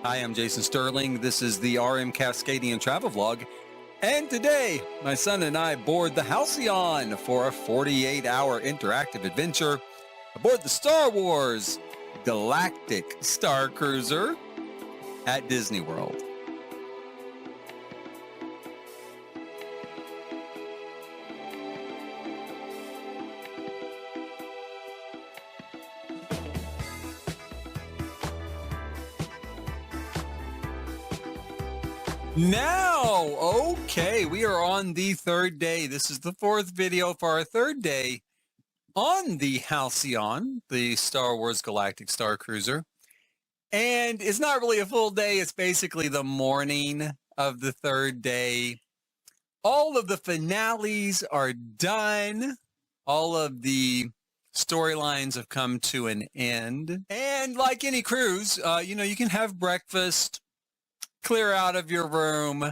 Hi, I'm Jason Sterling. This is the RM Cascadian Travel Vlog. And today, my son and I board the Halcyon for a 48-hour interactive adventure aboard the Star Wars Galactic Star Cruiser at Disney World. Now, okay, we are on the third day. This is the fourth video for our third day on the Halcyon, the Star Wars Galactic Star Cruiser. And it's not really a full day. It's basically the morning of the third day. All of the finales are done. All of the storylines have come to an end. And like any cruise, you can have breakfast, clear out of your room,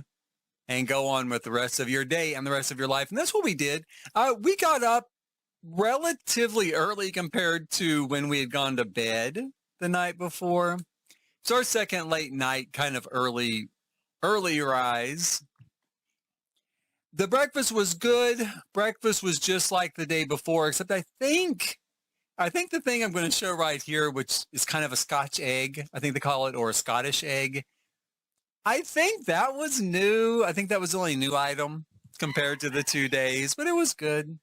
and go on with the rest of your day and the rest of your life. And that's what we did. We got up relatively early compared to when we had gone to bed the night before. It's our second late night, kind of early rise. The breakfast was good. Breakfast was just like the day before, except I think the thing I'm going to show right here, which is kind of a Scotch egg, I think they call it, or a Scottish egg. I think that was new. I think that was the only new item compared to the 2 days, but it was good.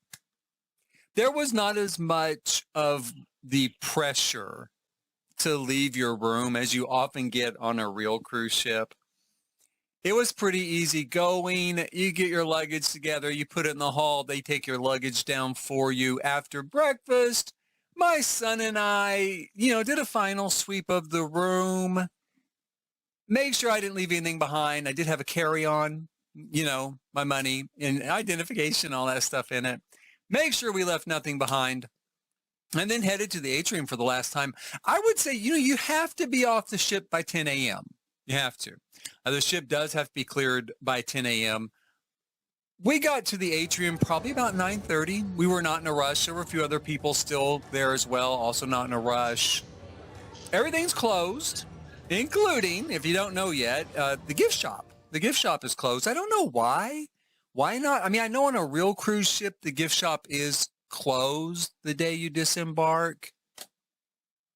There was not as much of the pressure to leave your room as you often get on a real cruise ship. It was pretty easy going. You get your luggage together, you put it in the hall, they take your luggage down for you. After breakfast, my son and I, did a final sweep of the room. Make sure I didn't leave anything behind. I did have a carry-on, my money and identification, all that stuff in it. Make sure we left nothing behind. And then headed to the atrium for the last time. I would say, you have to be off the ship by 10 a.m. You have to. The ship does have to be cleared by 10 a.m. We got to the atrium probably about 9:30. We were not in a rush. There were a few other people still there as well, also not in a rush. Everything's closed, including, if you don't know yet, the gift shop. The gift shop is closed. I don't know why. Why not? I mean, I know on a real cruise ship, the gift shop is closed the day you disembark,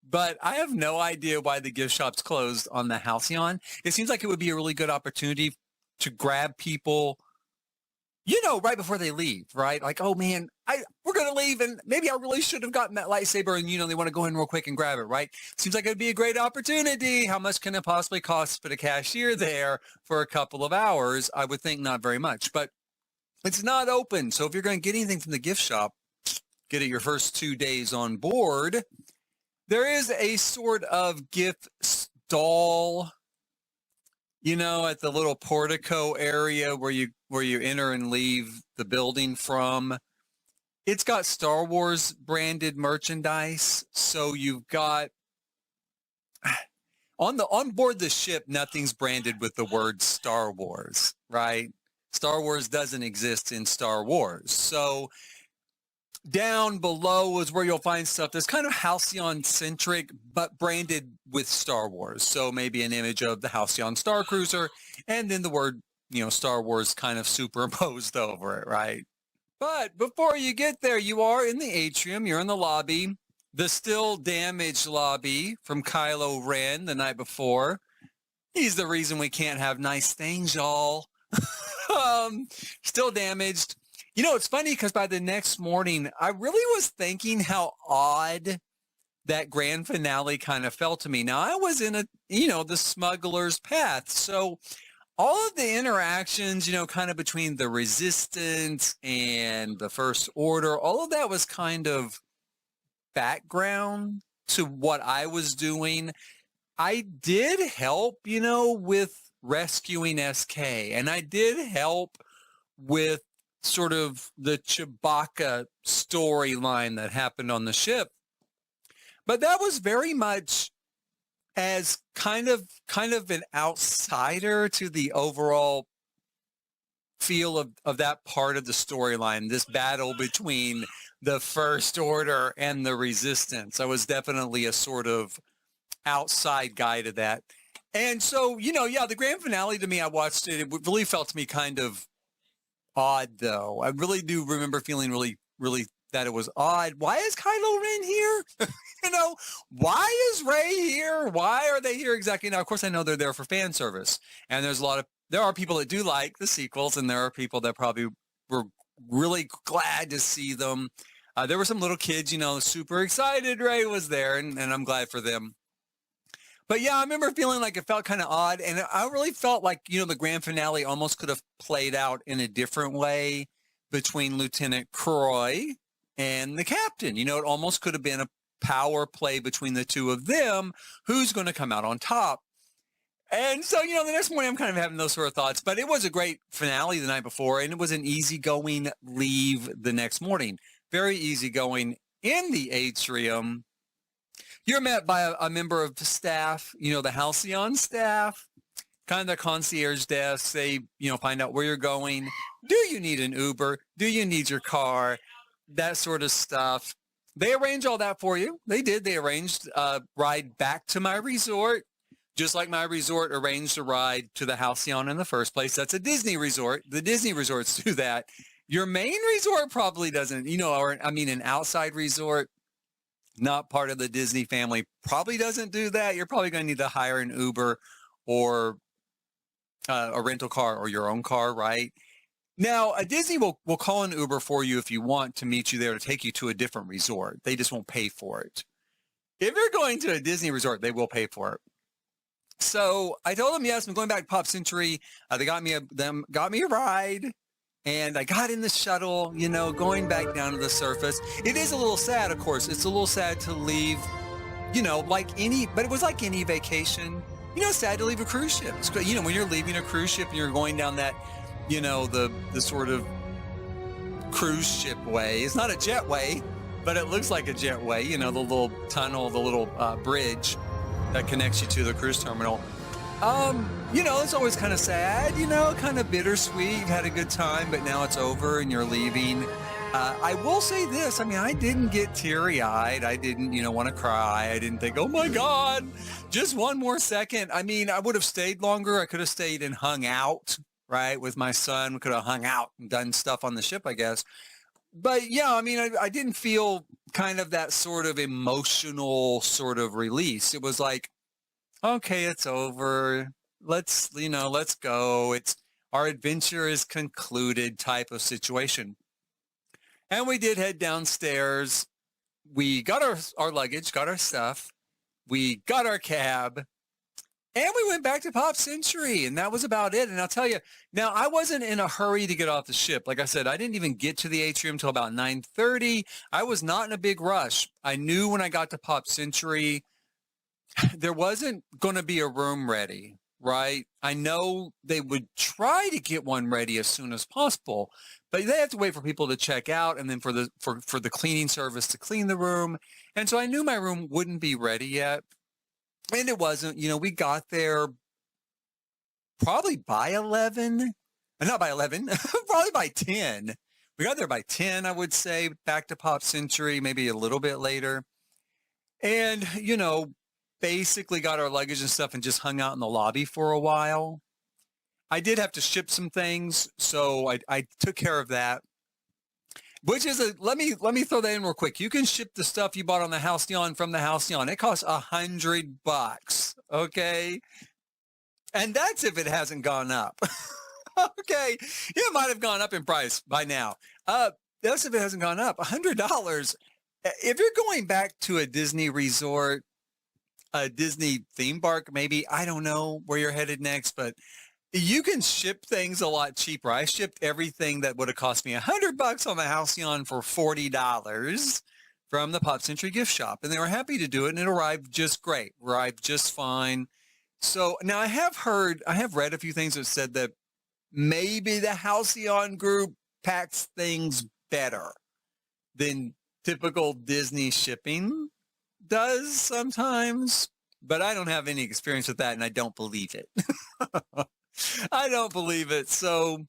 but I have no idea why the gift shop's closed on the Halcyon. It seems like it would be a really good opportunity to grab people, right before they leave, right? Like, oh man, we're going to leave and maybe I really should have gotten that lightsaber, and they want to go in real quick and grab it, right? Seems like it would be a great opportunity. How much can it possibly cost to put a cashier there for a couple of hours? I would think not very much, but it's not open. So if you're going to get anything from the gift shop, get it your first 2 days on board. There is a sort of gift stall, at the little portico area where you enter and leave the building from. It's got Star Wars branded merchandise. So you've got on board the ship, nothing's branded with the word Star Wars, right? Star Wars doesn't exist in Star Wars. So down below is where you'll find stuff that's kind of Halcyon-centric, but branded with Star Wars. So maybe an image of the Halcyon Star Cruiser, and then the word, Star Wars kind of superimposed over it, right? But before you get there, you are in the atrium. You're in the lobby, the still damaged lobby from Kylo Ren the night before. He's the reason we can't have nice things, y'all. Still damaged. It's funny because by the next morning, I really was thinking how odd that grand finale kind of felt to me. Now, I was in the smuggler's path. So all of the interactions, kind of between the Resistance and the First Order, all of that was kind of background to what I was doing. I did help, with rescuing SK, and I did help with sort of the Chewbacca storyline that happened on the ship. But that was very much as kind of an outsider to the overall feel of that part of the storyline, this battle between the First Order and the Resistance. I was definitely a sort of outside guy to that. And so, yeah, the grand finale to me, I watched it. It really felt to me kind of odd, though. I really do remember feeling really, really that it was odd. Why is Kylo Ren here? Why is Rey here? Why are they here exactly? Now, of course, I know they're there for fan service. And there are people that do like the sequels, and there are people that probably were really glad to see them. There were some little kids, super excited Rey was there, and I'm glad for them. But yeah, I remember feeling like it felt kind of odd. And I really felt like, the grand finale almost could have played out in a different way between Lieutenant Croy and the captain. It almost could have been a power play between the two of them. Who's going to come out on top? And so, the next morning I'm kind of having those sort of thoughts. But it was a great finale the night before, and it was an easygoing leave the next morning. Very easygoing in the atrium. You're met by a member of the staff, the Halcyon staff, kind of the concierge desk. They, find out where you're going. Do you need an Uber? Do you need your car? That sort of stuff. They arrange all that for you. They did. They arranged a ride back to my resort, just like my resort arranged a ride to the Halcyon in the first place. That's a Disney resort. The Disney resorts do that. Your main resort probably doesn't, an outside resort, not part of the Disney family, probably doesn't do that. You're probably going to need to hire an Uber or a rental car or your own car, right? Now, a Disney will call an Uber for you if you want to meet you there to take you to a different resort. They just won't pay for it. If you're going to a Disney resort, they will pay for it. So I told them, yes, I'm going back to Pop Century. They got me a ride. And I got in the shuttle, going back down to the surface. It is a little sad, of course. It's a little sad to leave, but it was like any vacation. Sad to leave a cruise ship. When you're leaving a cruise ship and you're going down that, the sort of cruise ship way. It's not a jetway, but it looks like a jetway, the little tunnel, the little bridge that connects you to the cruise terminal. It's always kind of sad, kind of bittersweet. You've had a good time, but now it's over and you're leaving. I will say this. I didn't get teary-eyed. I didn't, want to cry. I didn't think, oh my God, just one more second. I would have stayed longer. I could have stayed and hung out, right, with my son. We could have hung out and done stuff on the ship, I guess. But yeah, I didn't feel kind of that sort of emotional sort of release. It was like, okay, it's over. Let's go. Our adventure is concluded type of situation. And we did head downstairs. We got our luggage, got our stuff. We got our cab. And we went back to Pop Century, and that was about it. And I'll tell you, now I wasn't in a hurry to get off the ship. Like I said, I didn't even get to the atrium until about 9:30. I was not in a big rush. I knew when I got to Pop Century, there wasn't going to be a room ready, right? I know they would try to get one ready as soon as possible, but they have to wait for people to check out and then for the cleaning service to clean the room. And so I knew my room wouldn't be ready yet. And it wasn't. We got there probably by 11. Not by 11, probably by 10. We got there by 10, I would say, back to Pop Century, maybe a little bit later. And, basically got our luggage and stuff and just hung out in the lobby for a while. I did have to ship some things, so I took care of that. Which is let me throw that in real quick. You can ship the stuff you bought on the Halcyon from the Halcyon. It costs $100, okay? And that's if it hasn't gone up. Okay, it might have gone up in price by now. That's if it hasn't gone up. $100. If you're going back to a Disney resort, a Disney theme park, maybe, I don't know where you're headed next, but you can ship things a lot cheaper. I shipped everything that would have cost me $100 on the Halcyon for $40 from the Pop Century gift shop. And they were happy to do it, and it arrived just great, arrived just fine. So now I have read a few things that said that maybe the Halcyon group packs things better than typical Disney shipping does sometimes, but I don't have any experience with that, and I don't believe it. I don't believe it. So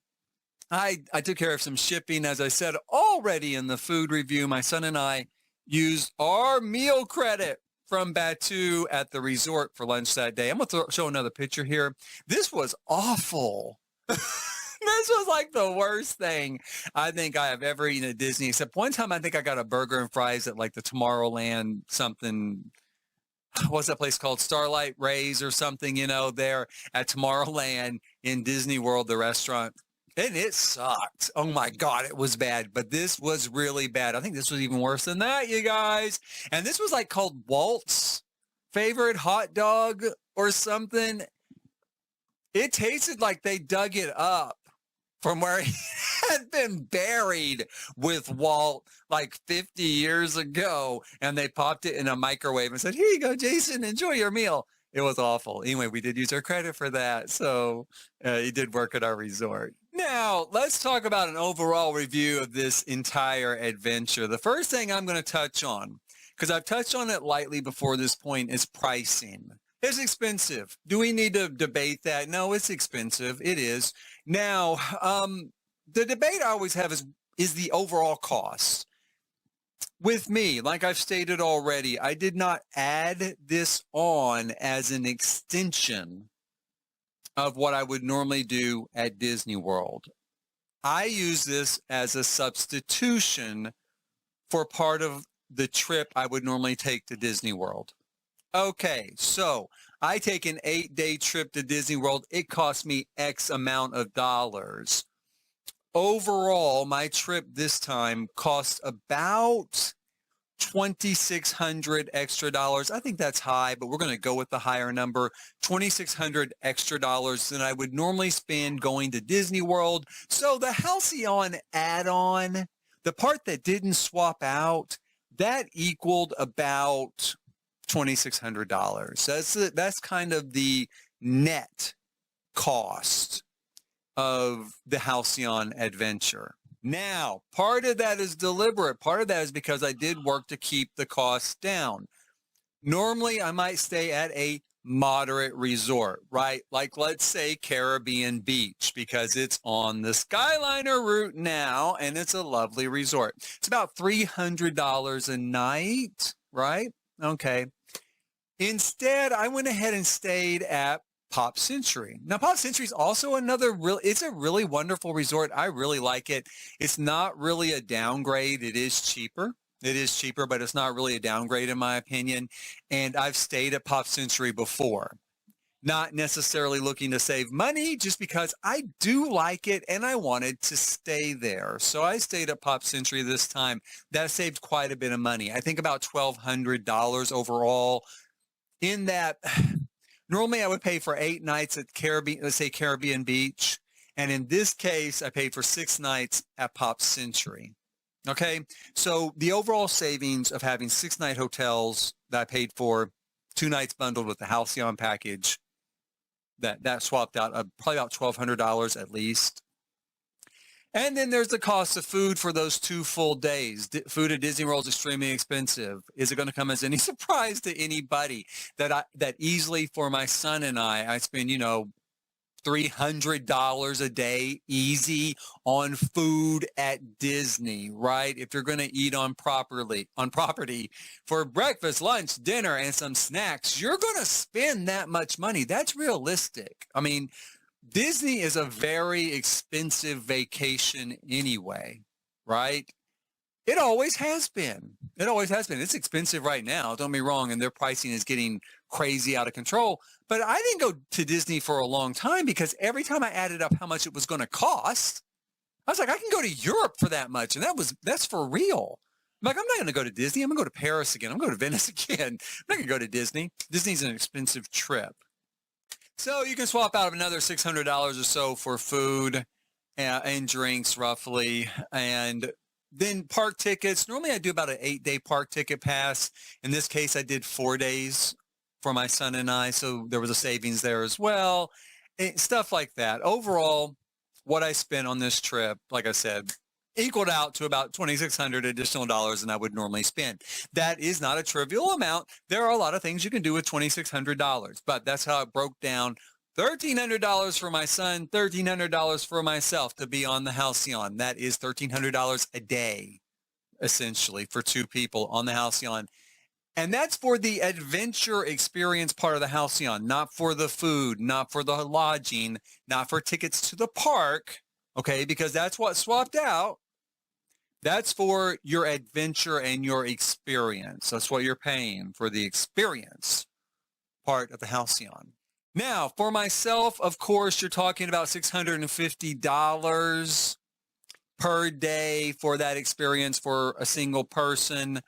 I took care of some shipping. As I said already in the food review, my son and I used our meal credit. from Batu at the resort for lunch that day. I'm going to show another picture here. This was awful. This was like the worst thing I think I have ever eaten at Disney, except one time I think I got a burger and fries at like the Tomorrowland something. What's that place called? Starlight Rays or something, you know, there at Tomorrowland in Disney World, the restaurant. And it sucked. Oh my God, it was bad. But this was really bad. I think this was even worse than that, you guys. And this was like called Walt's favorite hot dog or something. It tasted like they dug it up from where he had been buried with Walt like 50 years ago. And they popped it in a microwave and said, here you go, Jason, enjoy your meal. It was awful. Anyway, we did use our credit for that. So it did work at our resort. Now, let's talk about an overall review of this entire adventure. The first thing I'm going to touch on, because I've touched on it lightly before this point, is pricing. It's expensive. Do we need to debate that? No, it's expensive. It is. Now, the debate I always have is the overall cost. With me, like I've stated already, I did not add this on as an extension of what I would normally do at Disney World. I use this as a substitution for part of the trip I would normally take to Disney World. Okay, so I take an 8-day trip to Disney World. It costs me X amount of dollars. Overall, my trip this time cost about $2,600 extra dollars. I think that's high, but we're going to go with the higher number. $2,600 extra dollars than I would normally spend going to Disney World. So the Halcyon add-on, the part that didn't swap out, that equaled about $2,600. That's kind of the net cost of the Halcyon adventure. Now, part of that is deliberate. Part of that is because I did work to keep the costs down. Normally, I might stay at a moderate resort, right? Like, let's say Caribbean Beach, because it's on the Skyliner route now, and it's a lovely resort. It's about $300 a night, right? Okay. Instead, I went ahead and stayed at Pop Century. Now, Pop Century is also it's a really wonderful resort. I really like it. It's not really a downgrade. It is cheaper. It is cheaper, but it's not really a downgrade in my opinion. And I've stayed at Pop Century before. Not necessarily looking to save money, just because I do like it and I wanted to stay there. So I stayed at Pop Century this time. That saved quite a bit of money. I think about $1,200 overall. In that, normally I would pay for 8 nights at Caribbean Beach. And in this case, I paid for 6 nights at Pop Century. Okay, so the overall savings of having 6-night hotels that I paid for, 2 nights bundled with the Halcyon package, that swapped out probably about $1,200 at least. And then there's the cost of food for those 2 full days. Food at Disney World is extremely expensive. Is it going to come as any surprise to anybody that easily for my son and I spend, $300 a day easy on food at Disney, right? If you're going to eat on property for breakfast, lunch, dinner, and some snacks, you're going to spend that much money. That's realistic. I mean, Disney is a very expensive vacation anyway, right? It always has been. It always has been. It's expensive right now, don't be wrong, and their pricing is getting crazy out of control. But I didn't go to Disney for a long time because every time I added up how much it was going to cost, I was like, I can go to Europe for that much, and that's for real. I'm like, I'm not going to go to Disney. I'm going to go to Paris again. I'm going to go to Venice again. I'm not going to go to Disney. Disney's an expensive trip. So you can swap out another $600 or so for food and drinks roughly. And then park tickets. Normally I do about an 8-day park ticket pass. In this case, I did 4 days for my son and I. So there was a savings there as well. And stuff like that. Overall, what I spent on this trip, like I said, equaled out to about $2,600 additional dollars than I would normally spend. That is not a trivial amount. There are a lot of things you can do with $2,600, but that's how it broke down. $1,300 for my son, $1,300 for myself to be on the Halcyon. That is $1,300 a day, essentially, for 2 people on the Halcyon. And that's for the adventure experience part of the Halcyon, not for the food, not for the lodging, not for tickets to the park, okay? Because that's what swapped out. That's for your adventure and your experience. That's what you're paying for, the experience part of the Halcyon. Now, for myself, of course, you're talking about $650 per day for that experience for a single person.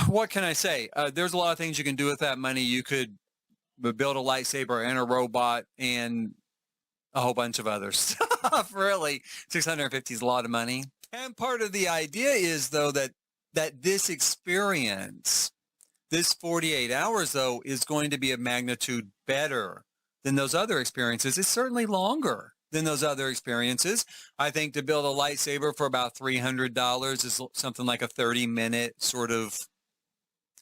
What can I say? There's a lot of things you can do with that money. You could build a lightsaber and a robot and a whole bunch of other stuff. Really, 650 is a lot of money. And part of the idea is, though, that this experience, this 48 hours, though, is going to be a magnitude better than those other experiences. It's certainly longer than those other experiences. I think to build a lightsaber for about $300 is something like a 30-minute sort of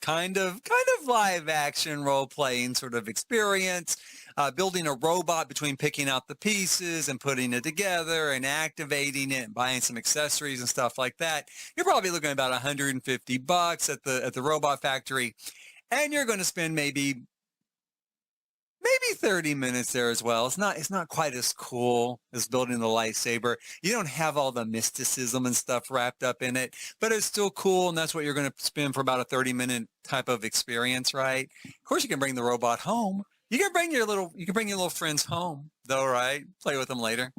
kind of live action role playing sort of experience. Building a robot, between picking out the pieces and putting it together and activating it and buying some accessories and stuff like that, you're probably looking at about $150 at the robot factory, and you're going to spend maybe 30 minutes there as well. It's not quite as cool as building the lightsaber. You don't have all the mysticism and stuff wrapped up in it, but it's still cool, and that's what you're going to spend for about a 30-minute type of experience, right? Of course, you can bring the robot home. You can bring your little friends home, though, right? Play with them later.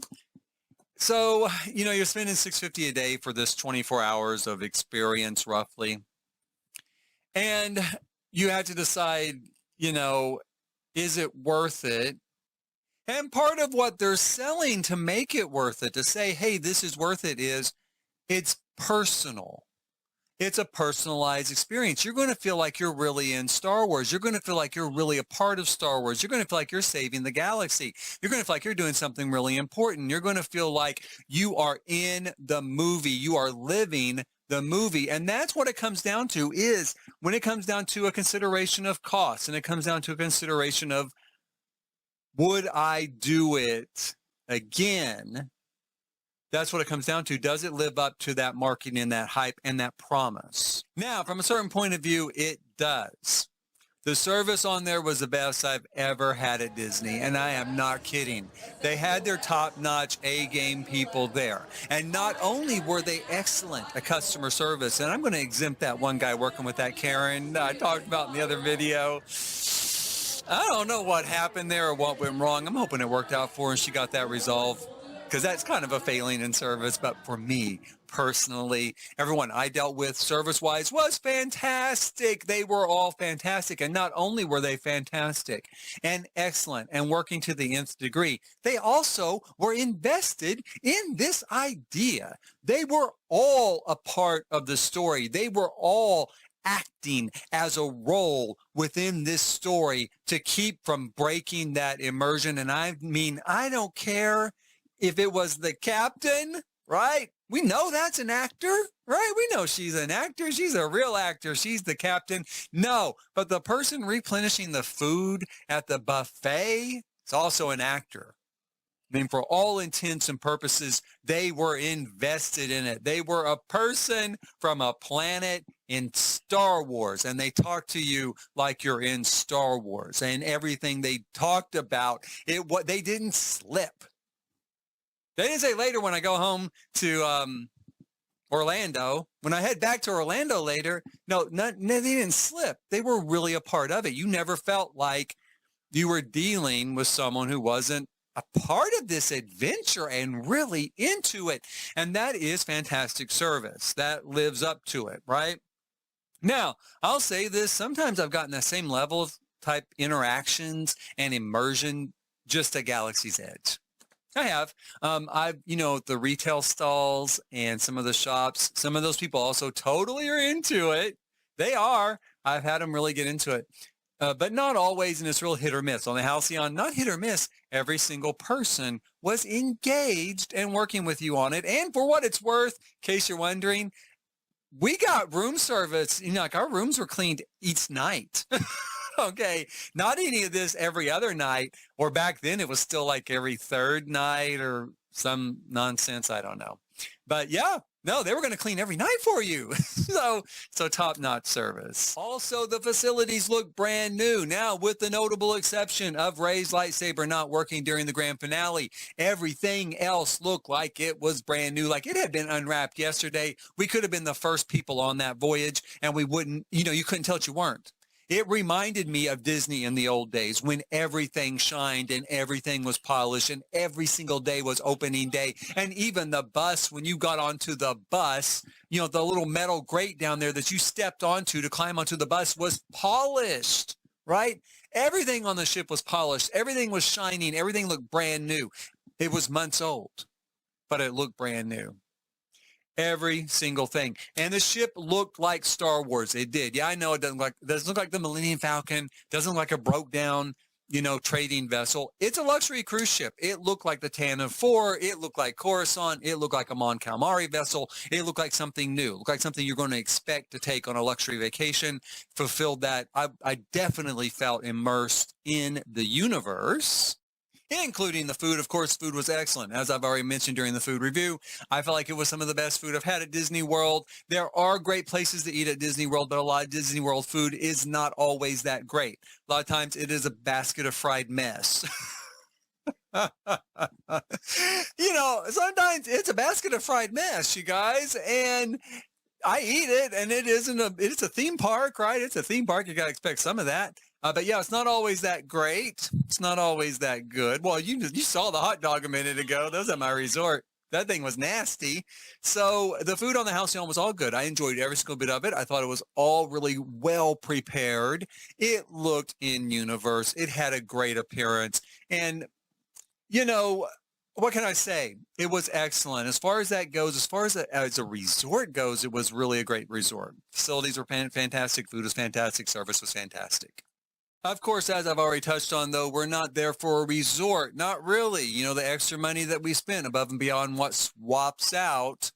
So, you're spending $650 a day for this 24 hours of experience, roughly. And you have to decide, is it worth it? And part of what they're selling to make it worth it, to say, hey, this is worth it, is it's personal. It's a personalized experience. You're going to feel like you're really in Star Wars. You're going to feel like you're really a part of Star Wars. You're going to feel like you're saving the galaxy. You're going to feel like you're doing something really important. You're going to feel like you are in the movie. You are living the movie. And that's what it comes down to, is when it comes down to a consideration of cost, and it comes down to a consideration of, would I do it again? That's what it comes down to. Does it live up to that marketing and that hype and that promise? Now, from a certain point of view, it does. The service on there was the best I've ever had at Disney, and I am not kidding. They had their top-notch A-game people there. And not only were they excellent at customer service, and I'm going to exempt that one guy working with that Karen I talked about in the other video. I don't know what happened there or what went wrong. I'm hoping it worked out for her and she got that resolved, because that's kind of a failing in service. But for me personally, everyone I dealt with service-wise was fantastic. They were all fantastic. And not only were they fantastic and excellent and working to the nth degree, they also were invested in this idea. They were all a part of the story. They were all acting as a role within this story to keep from breaking that immersion. And I mean, I don't care if it was the captain, right? We know that's an actor, right? We know she's an actor. She's a real actor. She's the captain. No, but the person replenishing the food at the buffet is also an actor. I mean, for all intents and purposes, they were invested in it. They were a person from a planet in Star Wars, and they talk to you like you're in Star Wars. And everything they talked about, they didn't slip. They didn't say later when I go home to Orlando, when I head back to Orlando later, no, they didn't slip. They were really a part of it. You never felt like you were dealing with someone who wasn't a part of this adventure and really into it. And that is fantastic service. That lives up to it, right? Now, I'll say this. Sometimes I've gotten that same level of type interactions and immersion just at Galaxy's Edge. I have. The retail stalls and some of the shops, some of those people also totally are into it. They are. I've had them really get into it. But not always, and it's real hit or miss. On the Halcyon, not hit or miss. Every single person was engaged and working with you on it. And for what it's worth, in case you're wondering, we got room service. Like our rooms were cleaned each night. Okay, not any of this every other night, or back then it was still like every third night or some nonsense. I don't know. But yeah, No, they were going to clean every night for you. So top-notch service. Also, the facilities look brand new. Now, with the notable exception of Rey's lightsaber not working during the grand finale, everything else looked like it was brand new, like it had been unwrapped yesterday. We could have been the first people on that voyage, and we wouldn't, you couldn't tell that you weren't. It reminded me of Disney in the old days when everything shined and everything was polished and every single day was opening day. And even the bus, when you got onto the bus, the little metal grate down there that you stepped onto to climb onto the bus was polished, right? Everything on the ship was polished. Everything was shining. Everything looked brand new. It was months old, but it looked brand new. Every single thing. And the ship looked like Star Wars. It did. Yeah, I know it doesn't look like the Millennium Falcon, doesn't look like a broke down, trading vessel. It's a luxury cruise ship. It looked like the Tantive 4. It looked like Coruscant. It looked like a Mon Calamari vessel. It looked like something new. It looked like something you're going to expect to take on a luxury vacation. Fulfilled that. I definitely felt immersed in the universe, including the food. Of course, food was excellent. As I've already mentioned during the food review, I felt like it was some of the best food I've had at Disney World. There are great places to eat at Disney World, but a lot of Disney World food is not always that great. A lot of times it is a basket of fried mess. Sometimes it's a basket of fried mess, you guys, and I eat it, and it's a theme park, right? It's a theme park. You got to expect some of that. But yeah, it's not always that great. It's not always that good. Well, you saw the hot dog a minute ago. That was at my resort. That thing was nasty. So the food on the Halcyon was all good. I enjoyed every single bit of it. I thought it was all really well prepared. It looked in universe. It had a great appearance. And, what can I say? It was excellent. As far as that goes, as a resort goes, it was really a great resort. Facilities were fantastic. Food was fantastic. Service was fantastic. Of course, as I've already touched on, though, we're not there for a resort. Not really. The extra money that we spent above and beyond what swaps out,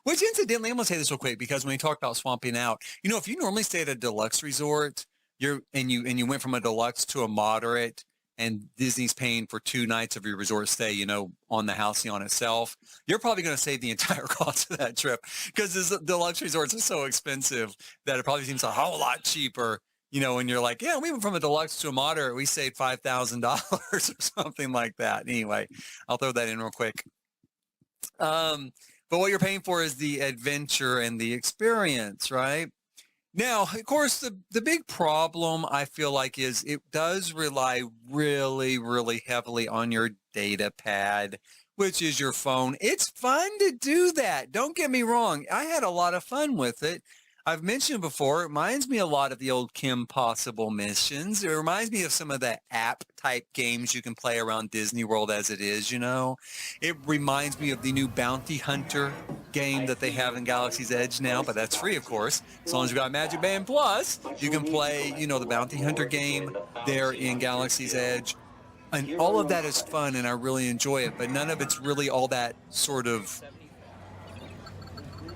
which incidentally, I'm going to say this real quick, because when we talk about swapping out, if you normally stay at a deluxe resort, you went from a deluxe to a moderate, and Disney's paying for 2 nights of your resort stay, on the Halcyon itself, you're probably going to save the entire cost of that trip, because the deluxe resorts are so expensive that it probably seems a whole lot cheaper. When you're like, yeah, we went from a deluxe to a moderate, we saved $5,000 or something like that. Anyway, I'll throw that in real quick. But what you're paying for is the adventure and the experience, right? Now, of course, the big problem I feel like is it does rely really, really heavily on your data pad, which is your phone. It's fun to do that. Don't get me wrong. I had a lot of fun with it. I've mentioned before, it reminds me a lot of the old Kim Possible missions. It reminds me of some of the app-type games you can play around Disney World as it is, It reminds me of the new Bounty Hunter game that they have in Galaxy's Edge now, but that's free, of course. As long as you've got Magic Band Plus, you can play, the Bounty Hunter game there in Galaxy's Edge. And all of that is fun, and I really enjoy it, but none of it's really all that sort of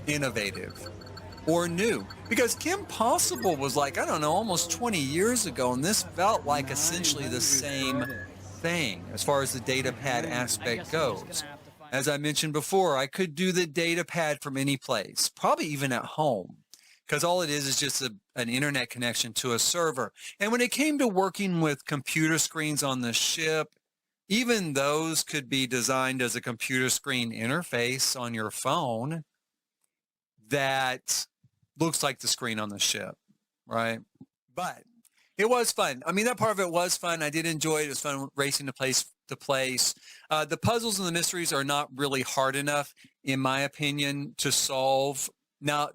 innovative or new, because Kim Possible was like, I don't know, almost 20 years ago, and this felt like essentially the same thing as far as the data pad aspect goes. As I mentioned before, I could do the data pad from any place, probably even at home, because all it is just an internet connection to a server. And when it came to working with computer screens on the ship, even those could be designed as a computer screen interface on your phone that looks like the screen on the ship, right? But it was fun. I mean, that part of it was fun. I did enjoy it. It was fun racing to place to place. The puzzles and the mysteries are not really hard enough, in my opinion, to solve. Now,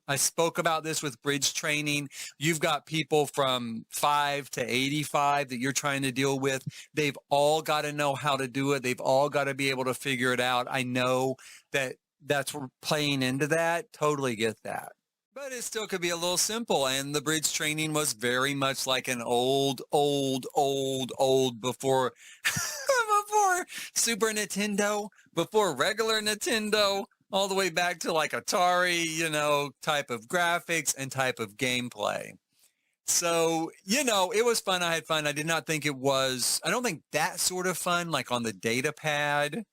I spoke about this with bridge training. You've got people from 5 to 85 that you're trying to deal with. They've all got to know how to do it. They've all got to be able to figure it out. I know that's playing into that. Totally get that. But it still could be a little simple, and the bridge training was very much like an old before before Super Nintendo, before regular Nintendo, all the way back to like Atari, type of graphics and type of gameplay. So, it was fun. I had fun. I did not think I don't think that sort of fun, like on the data pad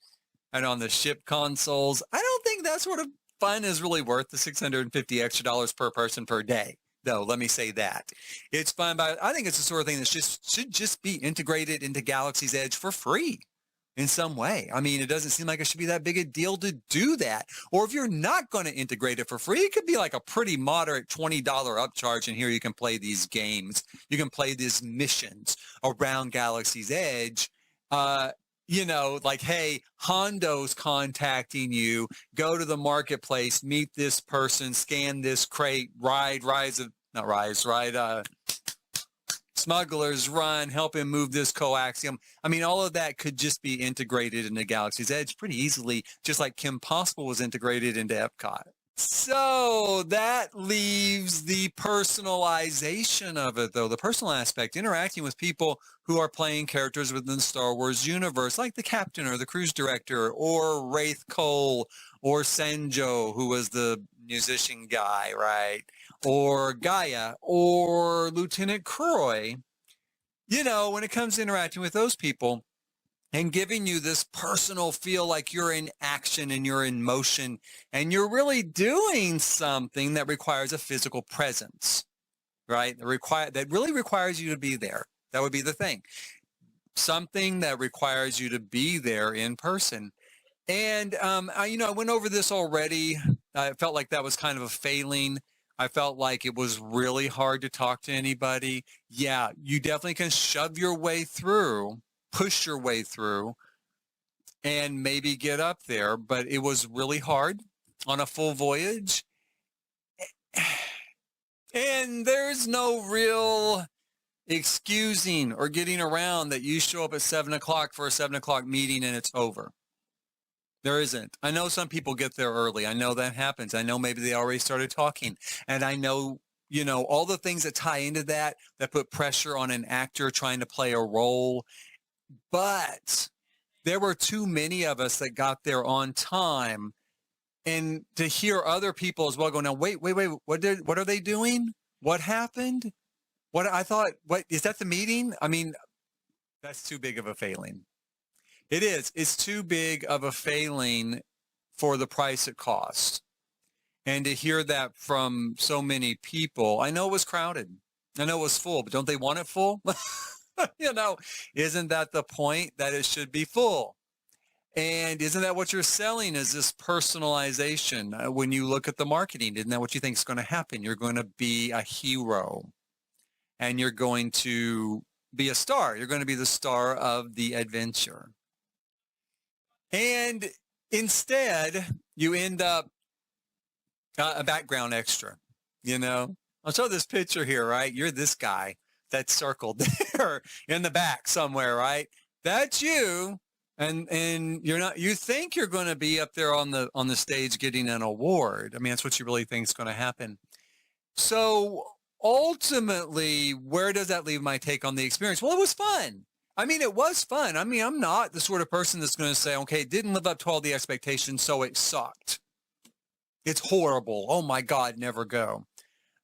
and on the ship consoles, I don't think that sort of fun is really worth the $650 extra per person per day, though. Let me say that. It's fun, but I think it's the sort of thing that should just be integrated into Galaxy's Edge for free in some way. I mean, it doesn't seem like it should be that big a deal to do that. Or if you're not going to integrate it for free, it could be like a pretty moderate $20 upcharge, and here you can play these games. You can play these missions around Galaxy's Edge. You know, like, hey, Hondo's contacting you, go to the marketplace, meet this person, scan this crate, Smuggler's Run, help him move this coaxium. I mean, all of that could just be integrated into Galaxy's Edge pretty easily, just like Kim Possible was integrated into Epcot. So that leaves the personalization of it, though. The personal aspect, interacting with people who are playing characters within the Star Wars universe, like the captain or the cruise director or Wraith Cole or Senjo, who was the musician guy, right? Or Gaia or Lieutenant Croy. You know, when it comes to interacting with those people, and giving you this personal feel like you're in action and you're in motion and you're really doing something that requires a physical presence, right? That really requires you to be there. That would be the thing. Something that requires you to be there in person. And, I went over this already. I felt like that was kind of a failing. I felt like it was really hard to talk to anybody. Yeah, you definitely can shove your way through, push your way through, and maybe get up there, but it was really hard on a full voyage. And there's no real excusing or getting around that you show up at 7 o'clock for a 7 o'clock meeting and it's over. There isn't. I know some people get there early. I know that happens. I know maybe they already started talking. And I know, all the things that tie into that put pressure on an actor trying to play a role. But there were too many of us that got there on time, and to hear other people as well go, now, wait, what are they doing? What happened? What is that the meeting? I mean, that's too big of a failing. It is. It's too big of a failing for the price it costs. And to hear that from so many people, I know it was crowded. I know it was full, but don't they want it full? Isn't that the point, that it should be full? And isn't that what you're selling, is this personalization? When you look at the marketing, isn't that what you think is going to happen? You're going to be a hero and you're going to be a star. You're going to be the star of the adventure. And instead, you end up a background extra, I'll show this picture here, right? You're this guy that's circled there in the back somewhere, right? That's you. And you're not, you think you're going to be up there on the stage getting an award. I mean, that's what you really think is going to happen. So ultimately, where does that leave my take on the experience? Well, it was fun. I mean, it was fun. I mean, I'm not the sort of person that's going to say, okay, it didn't live up to all the expectations, so it sucked. It's horrible. Oh my God, never go.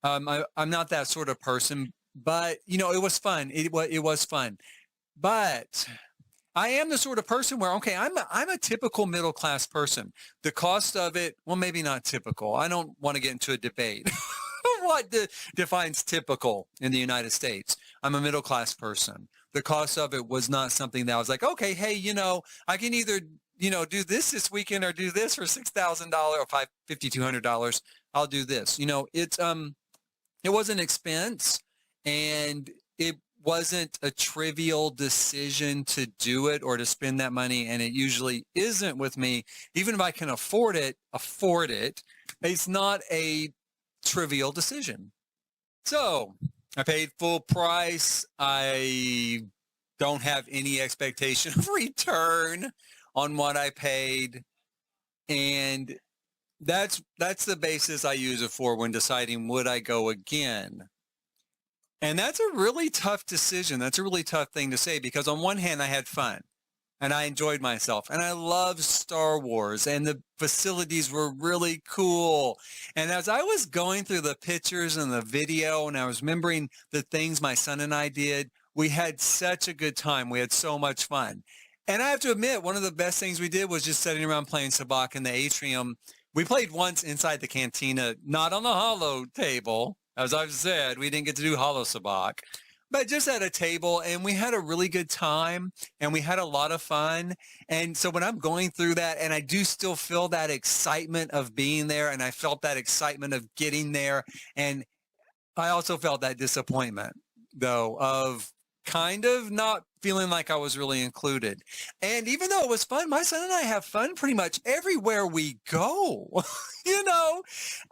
I'm not that sort of person. But, it was fun. It was fun. But I am the sort of person where, okay, I'm a typical middle-class person. The cost of it, well, maybe not typical. I don't want to get into a debate. What defines typical in the United States? I'm a middle-class person. The cost of it was not something that I was like, okay, hey, I can either, do this weekend or do this for $6,000 or $5,200. I'll do this. It was an expense. And it wasn't a trivial decision to do it or to spend that money. And it usually isn't with me. Even if I can afford it, it's not a trivial decision. So I paid full price. I don't have any expectation of return on what I paid. And that's the basis I use it for when deciding, would I go again? And that's a really tough decision. That's a really tough thing to say, because on one hand, I had fun and I enjoyed myself and I love Star Wars and the facilities were really cool. And as I was going through the pictures and the video and I was remembering the things my son and I did, we had such a good time. We had so much fun. And I have to admit, one of the best things we did was just sitting around playing Sabacc in the atrium We played once inside the cantina, not on the holo table. As I've said, we didn't get to do holo sabak, but just at a table, and we had a really good time, and we had a lot of fun. And so when I'm going through that, and I do still feel that excitement of being there, and I felt that excitement of getting there, and I also felt that disappointment, though, of kind of not feeling like I was really included. And even though it was fun, my son and I have fun pretty much everywhere we go. You know,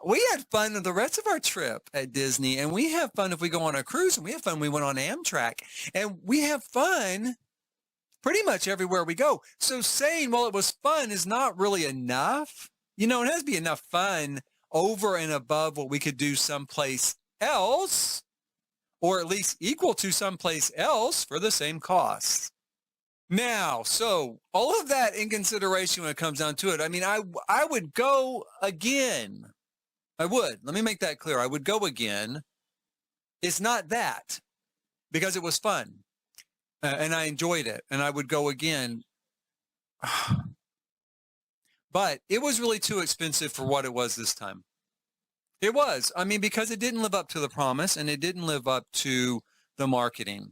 we had fun the rest of our trip at Disney, and we have fun if we go on a cruise, and we have fun when we went on Amtrak, and we have fun pretty much everywhere we go. So saying, well, it was fun is not really enough. You know, it has to be enough fun over and above what we could do someplace else, or at least equal to someplace else for the same cost. Now, so all of that in consideration when it comes down to it, I mean, I would go again. I would. Let me make that clear. I would go again. It's not that, because it was fun and I enjoyed it, and I would go again. But it was really too expensive for what it was this time. It was. I mean, because it didn't live up to the promise, and it didn't live up to the marketing.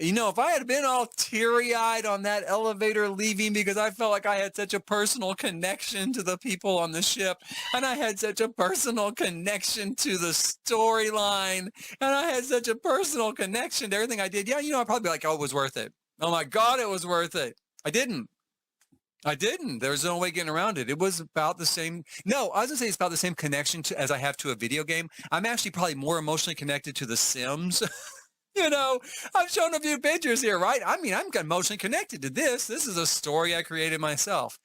You know, if I had been all teary-eyed on that elevator leaving because I felt like I had such a personal connection to the people on the ship, and I had such a personal connection to the storyline, and I had such a personal connection to everything I did, yeah, you know, I'd probably be like, oh, it was worth it. Oh, my God, it was worth it. I didn't. There's no way getting around it. It was about the same. No, I was going to say it's about the same connection as I have to a video game. I'm actually probably more emotionally connected to The Sims. You know, I've shown a few pictures here, right? I mean, I'm emotionally connected to this. This is a story I created myself.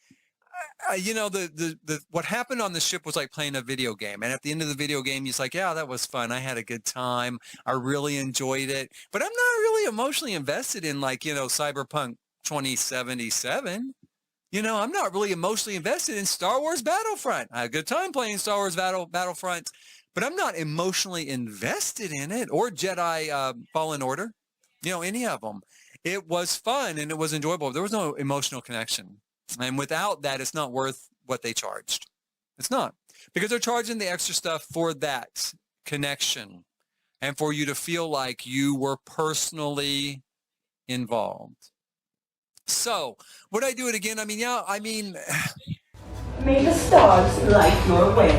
You know, what happened on the ship was like playing a video game. And at the end of the video game, he's like, yeah, that was fun. I had a good time. I really enjoyed it. But I'm not really emotionally invested in, like, you know, Cyberpunk 2077. You know, I'm not really emotionally invested in Star Wars Battlefront. I had a good time playing Star Wars Battlefront, but I'm not emotionally invested in it, or Jedi Fallen Order, you know, any of them. It was fun and it was enjoyable. There was no emotional connection. And without that, it's not worth what they charged. It's not, because they're charging the extra stuff for that connection and for you to feel like you were personally involved. So, would I do it again? I mean, yeah, I mean... May the stars light your way.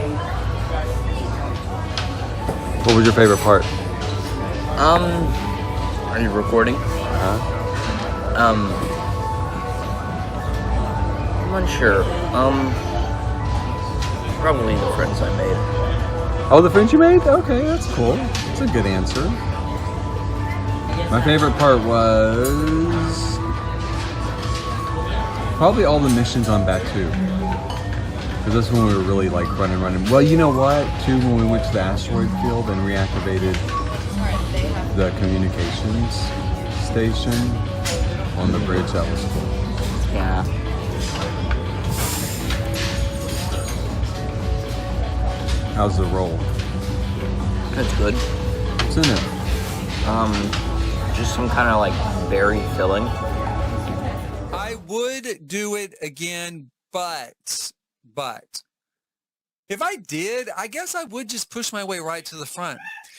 What was your favorite part? Are you recording? I'm unsure. Probably the friends I made. Oh, the friends you made? Okay, that's cool. That's a good answer. My favorite part was probably all the missions on Batu. Because that's when we were really like running. Well, you know what? Too, when we went to the asteroid field and reactivated the communications station on the bridge, that was cool. Yeah. How's the roll? That's good. What's in it? Just some kind of like berry filling. I would do it again, but if I did, I guess I would just push my way right to the front.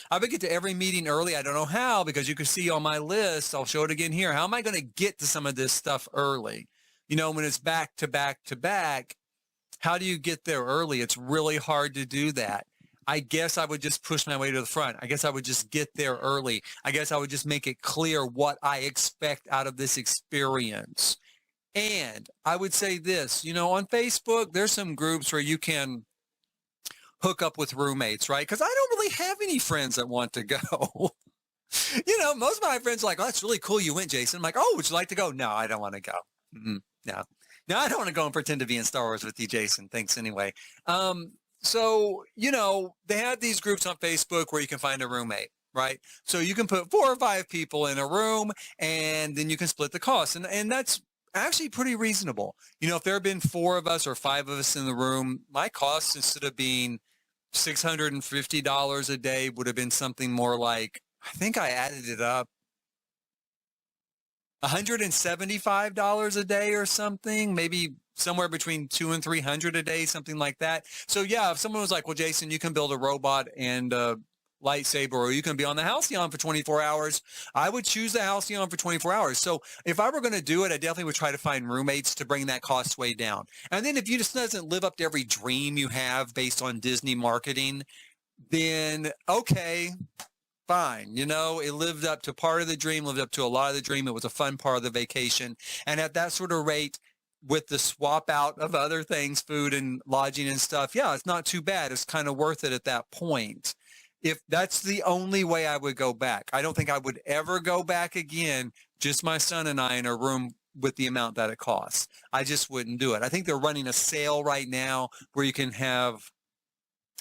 I would get to every meeting early. I don't know how, because you can see on my list, I'll show it again here. How am I going to get to some of this stuff early? You know, when it's back to back to back, how do you get there early? It's really hard to do that. I guess I would just push my way to the front. I guess I would just get there early. I guess I would just make it clear what I expect out of this experience. And I would say this, you know, on Facebook, there's some groups where you can hook up with roommates, right? Because I don't really have any friends that want to go. You know, most of my friends are like, oh, that's really cool you went, Jason. I'm like, oh, would you like to go? No, I don't want to go. No, I don't want to go and pretend to be in Star Wars with you, Jason. Thanks anyway. So, you know, they have these groups on Facebook where you can find a roommate, right? So you can put 4 or 5 people in a room, and then you can split the cost. And that's actually pretty reasonable. You know, if there have been 4 of us or 5 of us in the room, my cost, instead of being $650 a day, would have been something more like, I think I added it up, $175 a day or something, maybe somewhere between 200 and 300 a day, something like that. So yeah, if someone was like, well, Jason, you can build a robot and a lightsaber, or you can be on the Halcyon for 24 hours, I would choose the Halcyon for 24 hours. So if I were going to do it, I definitely would try to find roommates to bring that cost way down. And then if you just doesn't live up to every dream you have based on Disney marketing, then okay, fine. You know, it lived up to part of the dream, lived up to a lot of the dream. It was a fun part of the vacation. And at that sort of rate, with the swap out of other things, food and lodging and stuff, yeah, it's not too bad. It's kind of worth it at that point. If that's the only way I would go back, I don't think I would ever go back again, just my son and I in a room with the amount that it costs. I just wouldn't do it. I think they're running a sale right now where you can have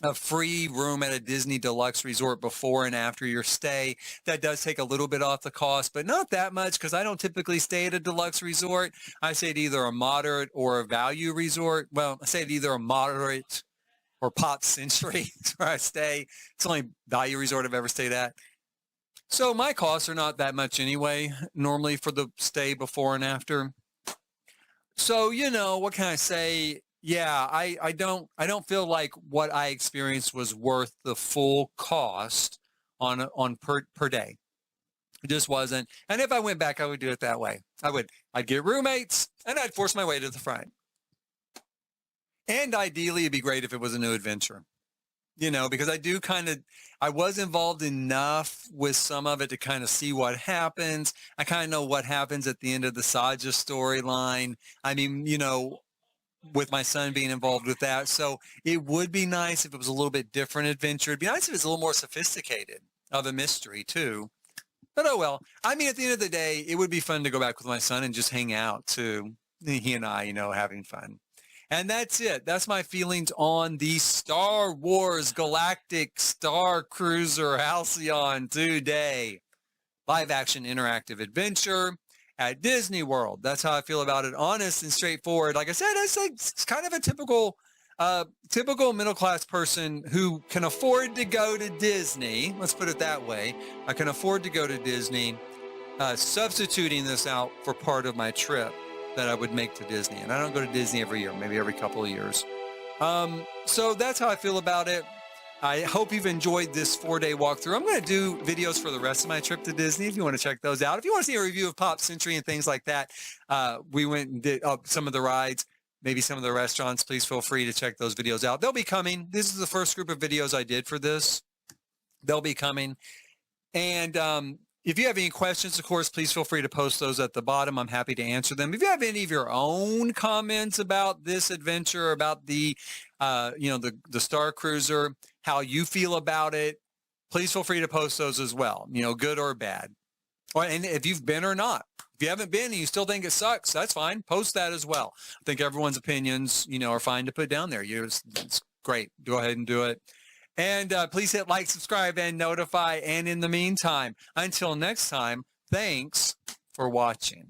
a free room at a Disney Deluxe resort before and after your stay. That does take a little bit off the cost, but not that much, because I don't typically stay at a deluxe resort. I stay at either a moderate or a value resort. Well, I stay at either a moderate or Pop Century where I stay. It's the only value resort I've ever stayed at. So my costs are not that much anyway, normally for the stay before and after. So, you know, what can I say? Yeah, I don't feel like what I experienced was worth the full cost on per day. It just wasn't. And if I went back, I would do it that way. I'd get roommates and I'd force my way to the front. And ideally, it'd be great if it was a new adventure, you know, because I was involved enough with some of it to kind of see what happens. I kind of know what happens at the end of the Saja storyline. I mean, you know, with my son being involved with that. So it would be nice if it was a little bit different adventure. It'd be nice if it's a little more sophisticated of a mystery too. But oh well. I mean, at the end of the day, it would be fun to go back with my son and just hang out too. He and I, you know, having fun. And that's it. That's my feelings on the Star Wars Galactic Star Cruiser Halcyon today. Live action interactive adventure at Disney World. That's how I feel about it. Honest and straightforward. Like I said, it's kind of a typical middle-class person who can afford to go to Disney. Let's put it that way. I can afford to go to Disney, substituting this out for part of my trip that I would make to Disney. And I don't go to Disney every year, maybe every couple of years. So that's how I feel about it. I hope you've enjoyed this 4-day walkthrough. I'm going to do videos for the rest of my trip to Disney if you want to check those out. If you want to see a review of Pop Century and things like that, we went and did some of the rides, maybe some of the restaurants. Please feel free to check those videos out. They'll be coming. This is the first group of videos I did for this. They'll be coming. And if you have any questions, of course, please feel free to post those at the bottom. I'm happy to answer them. If you have any of your own comments about this adventure, about the Star Cruiser, how you feel about it, please feel free to post those as well, you know, good or bad. And if you've been or not. If you haven't been and you still think it sucks, that's fine. Post that as well. I think everyone's opinions, you know, are fine to put down there. It's great. Go ahead and do it. And please hit like, subscribe, and notify. And in the meantime, until next time, thanks for watching.